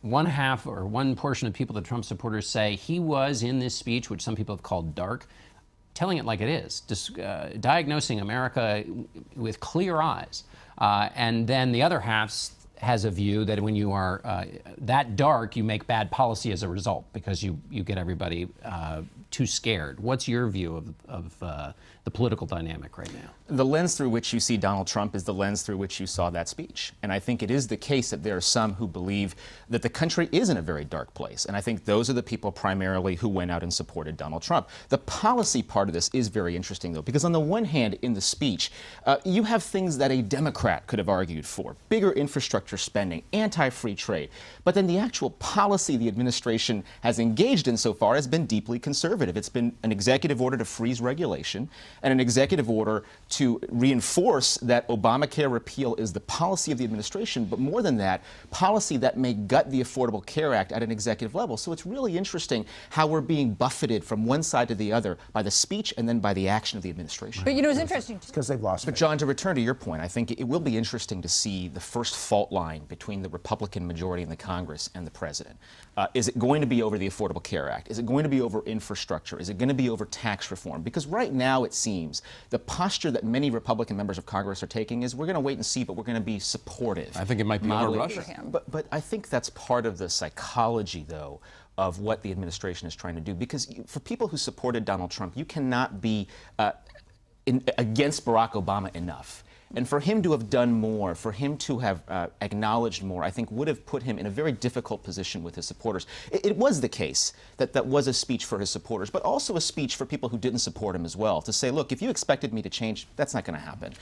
one half or one portion of people, the Trump supporters, say he was in this speech, which some people have called dark, telling it like it is, diagnosing America with clear eyes. And then the other half has a view that when you are that dark, you make bad policy as a result because you get everybody too scared. What's your view of the political dynamic right now? The lens through which you see Donald Trump is the lens through which you saw that speech. And I think it is the case that there are some who believe that the country is in a very dark place. And I think those are the people primarily who went out and supported Donald Trump. The policy part of this is very interesting, though, because on the one hand, in the speech, you have things that a Democrat could have argued for: bigger infrastructure spending, anti-free trade. But then the actual policy the administration has engaged in so far has been deeply conservative. It's been an executive order to freeze regulation and an executive order to reinforce that Obamacare repeal is the policy of the administration, but more than that, policy that may gut the Affordable Care Act at an executive level. So it's really interesting how we're being buffeted from one side to the other by the speech and then by the action of the administration. But you know, it's interesting because they've lost. But John, to return to your point, I think it will be interesting to see the first fault line between the Republican majority in the Congress and the president. Is it going to be over the Affordable Care Act? Is it going to be over infrastructure? Is it going to be over tax reform? Because right now it seems the posture that many Republican members of Congress are taking is we're going to wait and see, but we're going to be supportive. I think it might be over Russia. But I think that's part of the psychology, though, of what the administration is trying to do. Because for people who supported Donald Trump, you cannot be against Barack Obama enough. And for him to have done more, for him to have acknowledged more, I think would have put him in a very difficult position with his supporters. It was the case that that was a speech for his supporters, but also a speech for people who didn't support him as well, to say, look, if you expected me to change, that's not going to happen.